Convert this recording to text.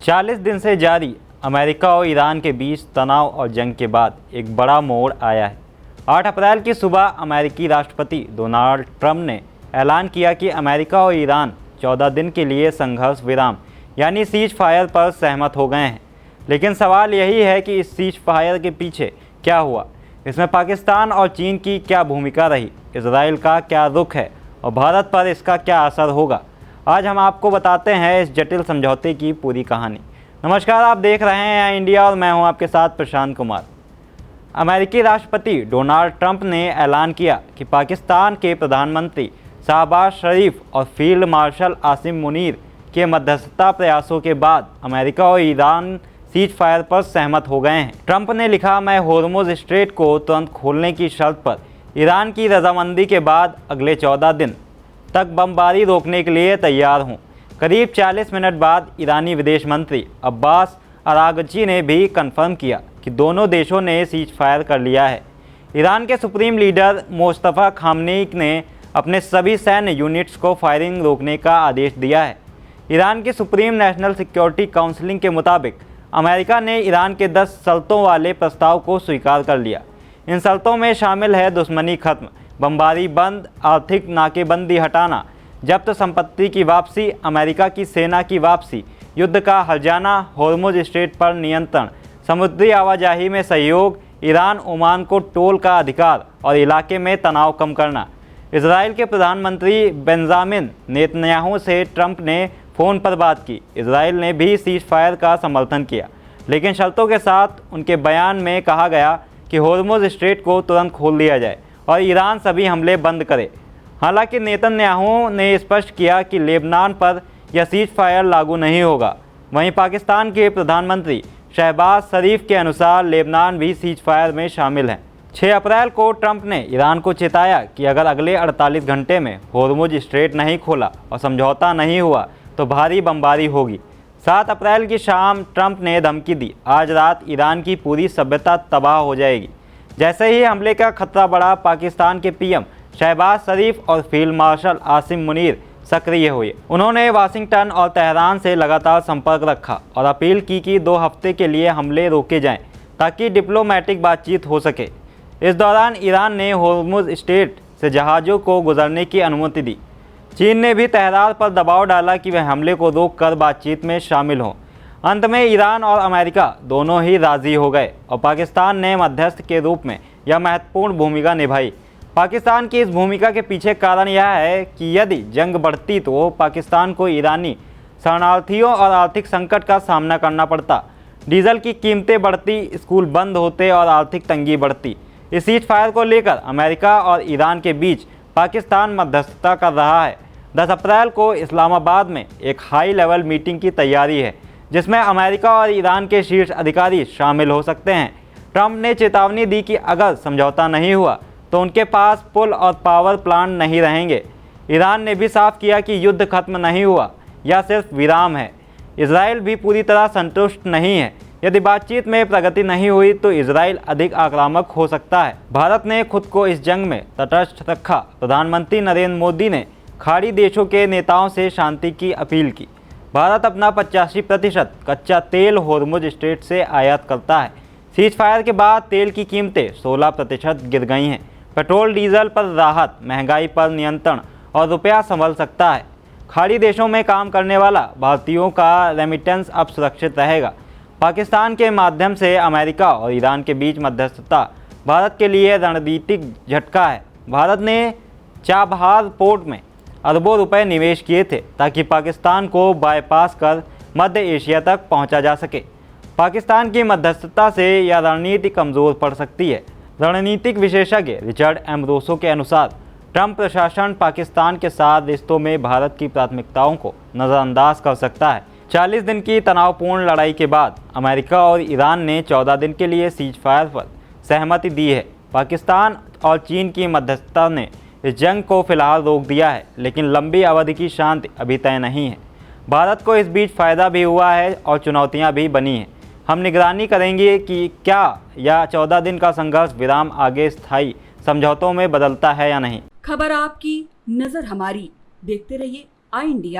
40 दिन से जारी अमेरिका और ईरान के बीच तनाव और जंग के बाद एक बड़ा मोड़ आया है। 8 अप्रैल की सुबह अमेरिकी राष्ट्रपति डोनाल्ड ट्रंप ने ऐलान किया कि अमेरिका और ईरान 14 दिन के लिए संघर्ष विराम यानी सीज फायर पर सहमत हो गए हैं। लेकिन सवाल यही है कि इस सीज फायर के पीछे क्या हुआ, इसमें पाकिस्तान और चीन की क्या भूमिका रही, इजराइल का क्या रुख है और भारत पर इसका क्या असर होगा। आज हम आपको बताते हैं इस जटिल समझौते की पूरी कहानी। नमस्कार, आप देख रहे हैं इंडिया और मैं हूं आपके साथ प्रशांत कुमार। अमेरिकी राष्ट्रपति डोनाल्ड ट्रंप ने ऐलान किया कि पाकिस्तान के प्रधानमंत्री शहबाज शरीफ और फील्ड मार्शल आसिम मुनीर के मध्यस्थता प्रयासों के बाद अमेरिका और ईरान सीज फायर पर सहमत हो गए हैं। ट्रंप ने लिखा, मैं होर्मुज स्ट्रेट को तुरंत खोलने की शर्त पर ईरान की रजामंदी के बाद अगले 14 दिन तक बमबारी रोकने के लिए तैयार हूं। करीब 40 मिनट बाद ईरानी विदेश मंत्री अब्बास अरागची ने भी कंफर्म किया कि दोनों देशों ने सीज फायर कर लिया है। ईरान के सुप्रीम लीडर मुस्तफ़ा खामनेई ने अपने सभी सैन्य यूनिट्स को फायरिंग रोकने का आदेश दिया है। ईरान की सुप्रीम नेशनल सिक्योरिटी काउंसिल के मुताबिक अमेरिका ने ईरान के 10 शर्तों वाले प्रस्ताव को स्वीकार कर लिया। इन शर्तों में शामिल है दुश्मनी खत्म, बमबारी बंद, आर्थिक नाकेबंदी हटाना, जब्त संपत्ति की वापसी, अमेरिका की सेना की वापसी, युद्ध का हर्जाना, होर्मुज स्ट्रेट पर नियंत्रण, समुद्री आवाजाही में सहयोग, ईरान ओमान को टोल का अधिकार और इलाके में तनाव कम करना। इजराइल के प्रधानमंत्री बेंजामिन नेतन्याहू से ट्रंप ने फ़ोन पर बात की। इजराइल ने भी सीज फायर का समर्थन किया, लेकिन शर्तों के साथ। उनके बयान में कहा गया कि होर्मुज स्ट्रेट को तुरंत खोल दिया जाए और ईरान सभी हमले बंद करे। हालांकि नेतन्याहू ने स्पष्ट किया कि लेबनान पर यह सीज फायर लागू नहीं होगा। वहीं पाकिस्तान के प्रधानमंत्री शहबाज शरीफ के अनुसार लेबनान भी सीज फायर में शामिल है। 6 अप्रैल को ट्रंप ने ईरान को चेताया कि अगर अगले 48 घंटे में होर्मुज स्ट्रेट नहीं खोला और समझौता नहीं हुआ तो भारी बमबारी होगी। 7 अप्रैल की शाम ट्रंप ने धमकी दी, आज रात ईरान की पूरी सभ्यता तबाह हो जाएगी। जैसे ही हमले का खतरा बढ़ा, पाकिस्तान के पीएम शहबाज शरीफ और फील्ड मार्शल आसिम मुनीर सक्रिय हुए। उन्होंने वाशिंगटन और तेहरान से लगातार संपर्क रखा और अपील की कि 2 हफ्ते के लिए हमले रोके जाएं ताकि डिप्लोमेटिक बातचीत हो सके। इस दौरान ईरान ने होर्मुज स्ट्रेट से जहाज़ों को गुजरने की अनुमति दी। चीन ने भी तेहरान पर दबाव डाला कि वह हमले को रोक कर बातचीत में शामिल हों। अंत में ईरान और अमेरिका दोनों ही राज़ी हो गए और पाकिस्तान ने मध्यस्थ के रूप में यह महत्वपूर्ण भूमिका निभाई। पाकिस्तान की इस भूमिका के पीछे कारण यह है कि यदि जंग बढ़ती तो पाकिस्तान को ईरानी शरणार्थियों और आर्थिक संकट का सामना करना पड़ता, डीजल की कीमतें बढ़ती, स्कूल बंद होते और आर्थिक तंगी बढ़ती। इस सीज फायर को लेकर अमेरिका और ईरान के बीच पाकिस्तान मध्यस्थता कर रहा है। 10 अप्रैल को इस्लामाबाद में एक हाई लेवल मीटिंग की तैयारी है, जिसमें अमेरिका और ईरान के शीर्ष अधिकारी शामिल हो सकते हैं। ट्रंप ने चेतावनी दी कि अगर समझौता नहीं हुआ तो उनके पास पुल और पावर प्लांट नहीं रहेंगे। ईरान ने भी साफ किया कि युद्ध खत्म नहीं हुआ, यह सिर्फ विराम है। इजराइल भी पूरी तरह संतुष्ट नहीं है। यदि बातचीत में प्रगति नहीं हुई तो इजराइल अधिक आक्रामक हो सकता है। भारत ने खुद को इस जंग में तटस्थ रखा। प्रधानमंत्री नरेंद्र मोदी ने खाड़ी देशों के नेताओं से शांति की अपील की। भारत अपना 85% कच्चा तेल होर्मुज स्ट्रेट से आयात करता है। सीज फायर के बाद तेल की कीमतें 16% गिर गई हैं। पेट्रोल डीजल पर राहत, महंगाई पर नियंत्रण और रुपया संभल सकता है। खाड़ी देशों में काम करने वाला भारतीयों का रेमिटेंस अब सुरक्षित रहेगा। पाकिस्तान के माध्यम से अमेरिका और ईरान के बीच मध्यस्थता भारत के लिए रणनीतिक झटका है। भारत ने चाबहार पोर्ट में अरबों रुपए निवेश किए थे ताकि पाकिस्तान को बाईपास कर मध्य एशिया तक पहुंचा जा सके। पाकिस्तान की मध्यस्थता से यह रणनीति कमज़ोर पड़ सकती है। रणनीतिक विशेषज्ञ रिचर्ड एम्ब्रोसो के अनुसार ट्रंप प्रशासन पाकिस्तान के साथ रिश्तों में भारत की प्राथमिकताओं को नज़रअंदाज कर सकता है। 40 दिन की तनावपूर्ण लड़ाई के बाद अमेरिका और ईरान ने 14 दिन के लिए सीज फायर पर सहमति दी है। पाकिस्तान और चीन की मध्यस्थता ने इस जंग को फिलहाल रोक दिया है, लेकिन लंबी अवधि की शांति अभी तय नहीं है। भारत को इस बीच फ़ायदा भी हुआ है और चुनौतियां भी बनी हैं। हम निगरानी करेंगे कि क्या यह 14 दिन का संघर्ष विराम आगे स्थायी समझौतों में बदलता है या नहीं। खबर आपकी, नज़र हमारी। देखते रहिए आई इंडिया।